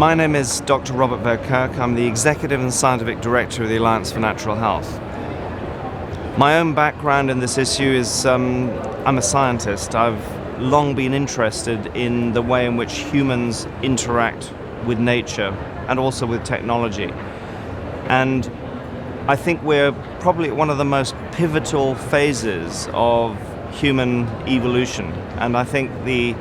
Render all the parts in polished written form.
My name is Dr. Robert Verkerk. I'm the Executive and Scientific Director of the Alliance for Natural Health. My own background in this issue is I'm a scientist. I've long been interested in the way in which humans interact with nature and also with technology. And I think we're probably at one of the most pivotal phases of human evolution. And I think the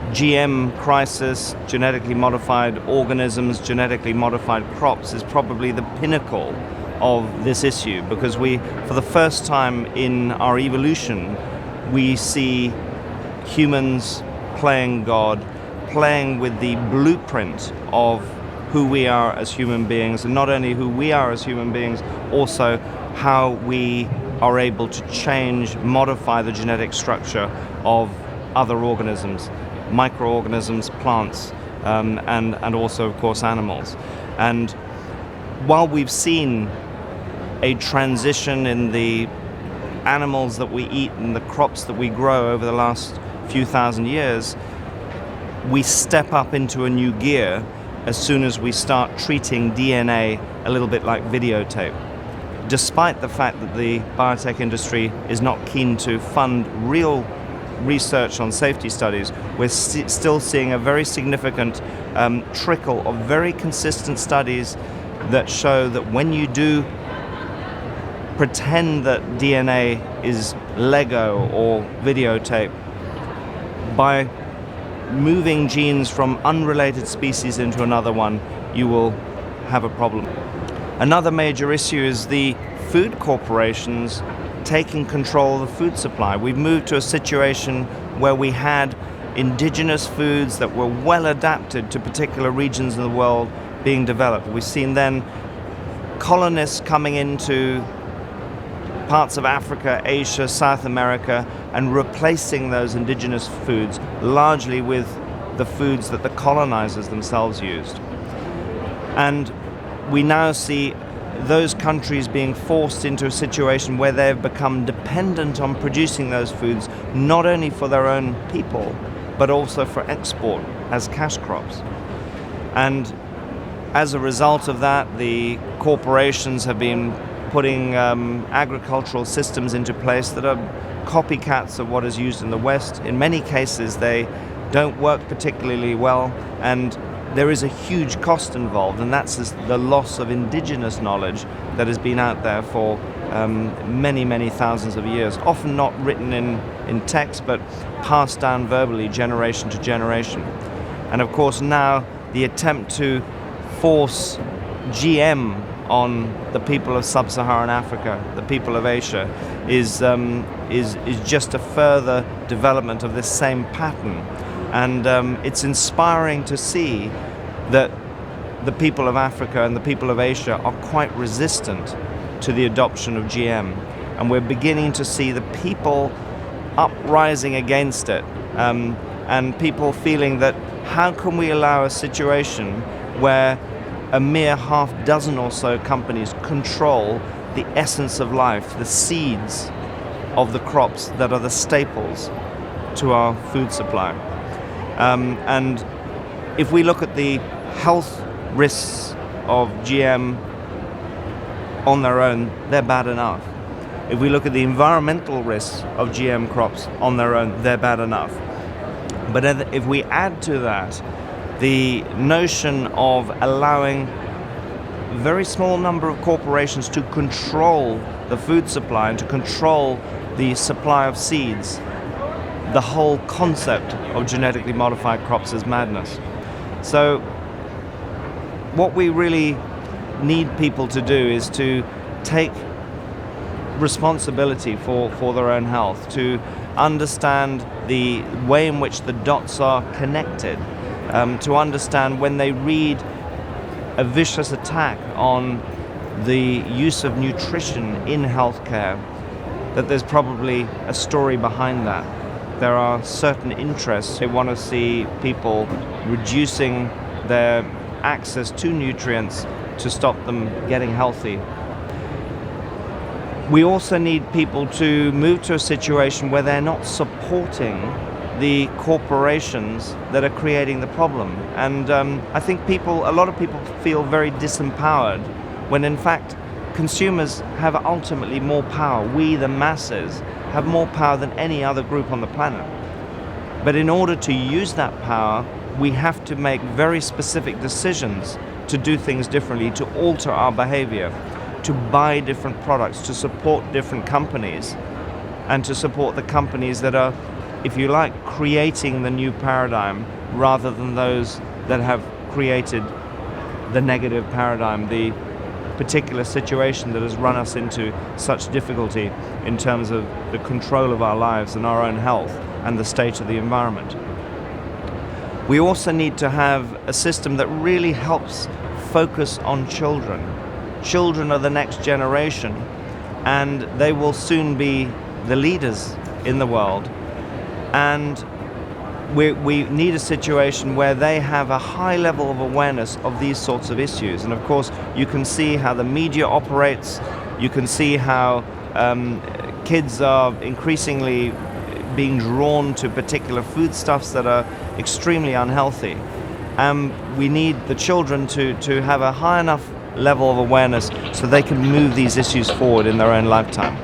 GM crisis, genetically modified organisms, genetically modified crops, is probably the pinnacle of this issue, because for the first time in our evolution, we see humans playing God, playing with the blueprint of who we are as human beings, and not only who we are as human beings, also how we are able to change, modify the genetic structure of other organisms, microorganisms, plants, and also, of course, animals. And while we've seen a transition in the animals that we eat and the crops that we grow over the last few thousand years, we step up into a new gear as soon as we start treating DNA a little bit like videotape. Despite the fact that the biotech industry is not keen to fund real research on safety studies, we're still seeing a very significant trickle of very consistent studies that show that when you do pretend that DNA is Lego or videotape, by moving genes from unrelated species into another one, you will have a problem. Another major issue is the food corporations taking control of the food supply. We've moved to a situation where we had indigenous foods that were well adapted to particular regions of the world being developed. We've seen then colonists coming into parts of Africa, Asia, South America, and replacing those indigenous foods largely with the foods that the colonizers themselves used. And we now see those countries being forced into a situation where they've become dependent on producing those foods, not only for their own people, but also for export as cash crops. And as a result of that, the corporations have been putting agricultural systems into place that are copycats of what is used in the West. In many cases, they don't work particularly well, and there is a huge cost involved, and that's the loss of indigenous knowledge that has been out there for many, many thousands of years, often not written in text, but passed down verbally, generation to generation. And of course now the attempt to force GM on the people of sub-Saharan Africa, the people of Asia, is just a further development of this same pattern. And it's inspiring to see that the people of Africa and the people of Asia are quite resistant to the adoption of GM. And we're beginning to see the people uprising against it, and people feeling that how can we allow a situation where a mere half dozen or so companies control the essence of life, the seeds of the crops that are the staples to our food supply. And if we look at the health risks of GM on their own, they're bad enough. If we look at the environmental risks of GM crops on their own, they're bad enough. But if we add to that the notion of allowing a very small number of corporations to control the food supply and to control the supply of seeds, the whole concept of genetically modified crops is madness. So what we really need people to do is to take responsibility for their own health, to understand the way in which the dots are connected, to understand when they read a vicious attack on the use of nutrition in healthcare, that there's probably a story behind that. There are certain interests. They want to see people reducing their access to nutrients to stop them getting healthy. We also need people to move to a situation where they're not supporting the corporations that are creating the problem. And I think a lot of people feel very disempowered when in fact consumers have ultimately more power. We, the masses, have more power than any other group on the planet. But in order to use that power, we have to make very specific decisions to do things differently, to alter our behavior, to buy different products, to support different companies, and to support the companies that are, if you like, creating the new paradigm rather than those that have created the negative paradigm, the particular situation that has run us into such difficulty in terms of the control of our lives and our own health and the state of the environment. We also need to have a system that really helps focus on children. Children are the next generation, and they will soon be the leaders in the world. And we need a situation where they have a high level of awareness of these sorts of issues. And of course, you can see how the media operates. You can see how kids are increasingly being drawn to particular foodstuffs that are extremely unhealthy. We need the children to have a high enough level of awareness so they can move these issues forward in their own lifetime.